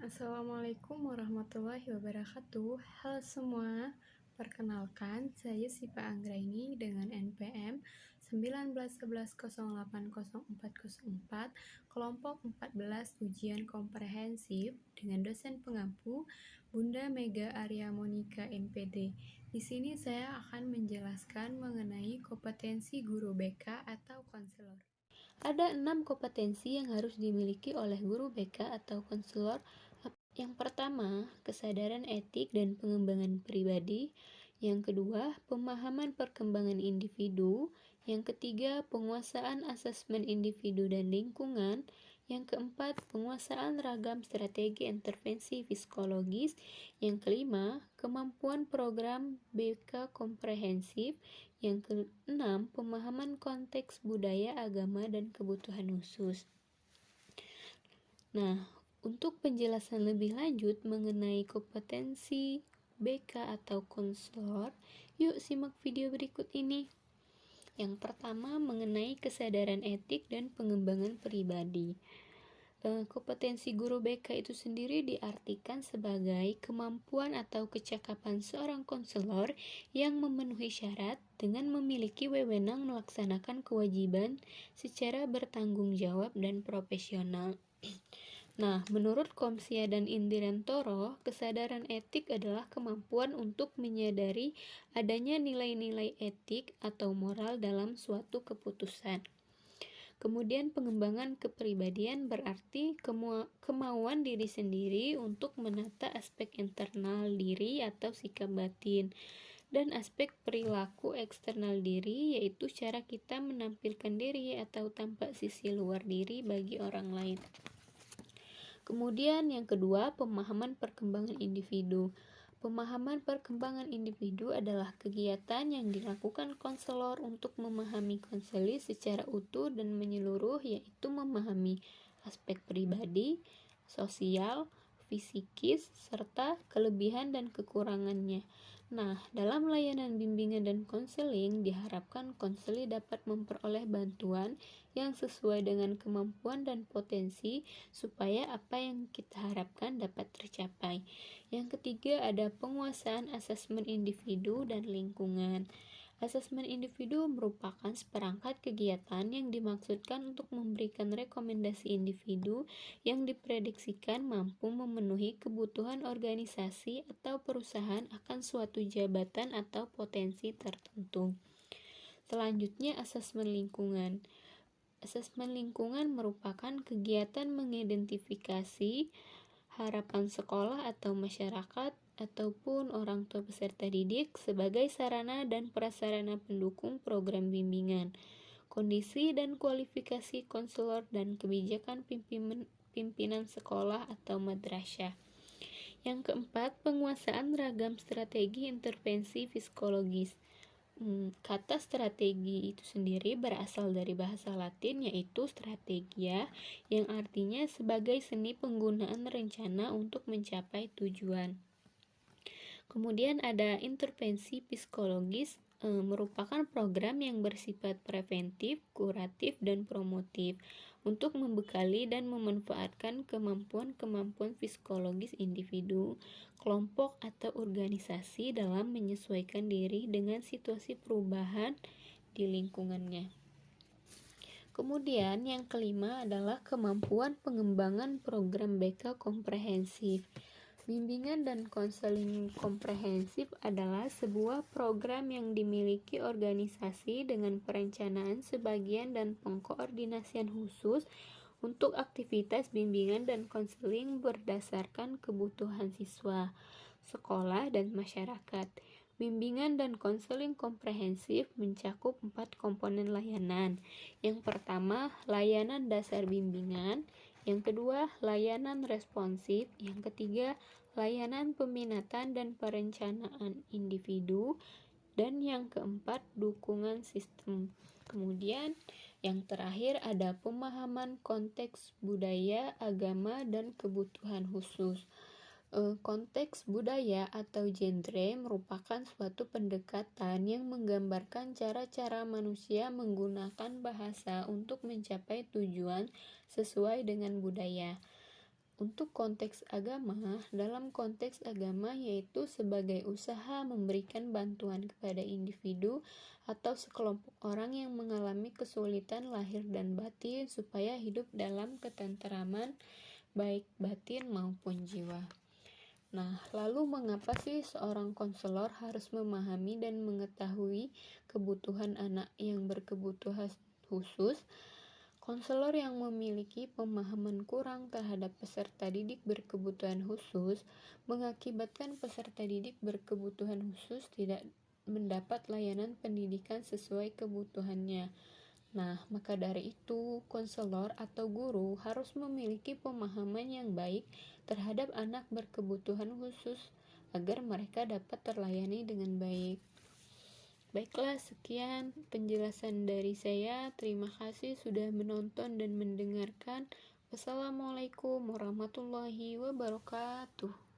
Assalamualaikum warahmatullahi wabarakatuh. Halo semua, perkenalkan saya Sipa Anggraini dengan NPM 1911080404 kelompok 14 ujian komprehensif dengan dosen pengampu Bunda Mega Arya Monika MPD. Di sini saya akan menjelaskan mengenai kompetensi guru BK atau konselor. Ada 6 kompetensi yang harus dimiliki oleh guru BK atau konselor. Yang pertama, kesadaran etik dan pengembangan pribadi. Yang kedua, pemahaman perkembangan individu. Yang ketiga, penguasaan asesmen individu dan lingkungan. Yang keempat, penguasaan ragam strategi intervensi psikologis. Yang kelima, kemampuan program BK komprehensif. Yang keenam, pemahaman konteks budaya, agama, dan kebutuhan khusus. Nah, untuk penjelasan lebih lanjut mengenai kompetensi BK atau konselor, yuk simak video berikut ini. Yang pertama, mengenai kesadaran etik dan pengembangan pribadi. Kompetensi guru BK itu sendiri diartikan sebagai kemampuan atau kecakapan seorang konselor yang memenuhi syarat dengan memiliki wewenang melaksanakan kewajiban secara bertanggung jawab dan profesional. Nah, menurut Komsia dan Indirantoro, kesadaran etik adalah kemampuan untuk menyadari adanya nilai-nilai etik atau moral dalam suatu keputusan. Kemudian pengembangan kepribadian berarti kemauan diri sendiri untuk menata aspek internal diri atau sikap batin, dan aspek perilaku eksternal diri, yaitu cara kita menampilkan diri atau tampak sisi luar diri bagi orang lain. Kemudian yang kedua, pemahaman perkembangan individu. Pemahaman perkembangan individu adalah kegiatan yang dilakukan konselor untuk memahami konseli secara utuh dan menyeluruh, yaitu memahami aspek pribadi, sosial, fisikis, serta kelebihan dan kekurangannya. Nah, dalam layanan bimbingan dan konseling diharapkan konseli dapat memperoleh bantuan yang sesuai dengan kemampuan dan potensi supaya apa yang kita harapkan dapat tercapai. Yang ketiga, ada penguasaan asesmen individu dan lingkungan. Asesmen individu merupakan seperangkat kegiatan yang dimaksudkan untuk memberikan rekomendasi individu yang diprediksikan mampu memenuhi kebutuhan organisasi atau perusahaan akan suatu jabatan atau potensi tertentu. Selanjutnya, asesmen lingkungan. Asesmen lingkungan merupakan kegiatan mengidentifikasi harapan sekolah atau masyarakat ataupun orang tua peserta didik sebagai sarana dan prasarana pendukung program bimbingan, kondisi dan kualifikasi konselor dan kebijakan pimpinan sekolah atau madrasah. Yang keempat, penguasaan ragam strategi intervensi psikologis. Kata strategi itu sendiri berasal dari bahasa Latin yaitu strategia, yang artinya sebagai seni penggunaan rencana untuk mencapai tujuan. Kemudian ada intervensi psikologis, merupakan program yang bersifat preventif, kuratif, dan promotif untuk membekali dan memanfaatkan kemampuan-kemampuan psikologis individu, kelompok, atau organisasi dalam menyesuaikan diri dengan situasi perubahan di lingkungannya. Kemudian yang kelima adalah kemampuan pengembangan program BK komprehensif. Bimbingan dan konseling komprehensif adalah sebuah program yang dimiliki organisasi dengan perencanaan sebagian dan pengkoordinasian khusus untuk aktivitas bimbingan dan konseling berdasarkan kebutuhan siswa, sekolah, dan masyarakat. Bimbingan dan konseling komprehensif mencakup 4 komponen layanan. Yang pertama, layanan dasar bimbingan. Yang kedua, layanan responsif. Yang ketiga, layanan peminatan dan perencanaan individu. Dan yang keempat, dukungan sistem. Kemudian yang terakhir ada pemahaman konteks budaya, agama, dan kebutuhan khusus. Konteks budaya atau genre merupakan suatu pendekatan yang menggambarkan cara-cara manusia menggunakan bahasa untuk mencapai tujuan sesuai dengan budaya. Untuk konteks agama, dalam konteks agama yaitu sebagai usaha memberikan bantuan kepada individu atau sekelompok orang yang mengalami kesulitan lahir dan batin supaya hidup dalam ketenteraman baik batin maupun jiwa. Nah, lalu mengapa sih seorang konselor harus memahami dan mengetahui kebutuhan anak yang berkebutuhan khusus? Konselor yang memiliki pemahaman kurang terhadap peserta didik berkebutuhan khusus mengakibatkan peserta didik berkebutuhan khusus tidak mendapat layanan pendidikan sesuai kebutuhannya. Nah, maka dari itu, konselor atau guru harus memiliki pemahaman yang baik terhadap anak berkebutuhan khusus agar mereka dapat terlayani dengan baik. Baiklah, sekian penjelasan dari saya. Terima kasih sudah menonton dan mendengarkan. Wassalamualaikum warahmatullahi wabarakatuh.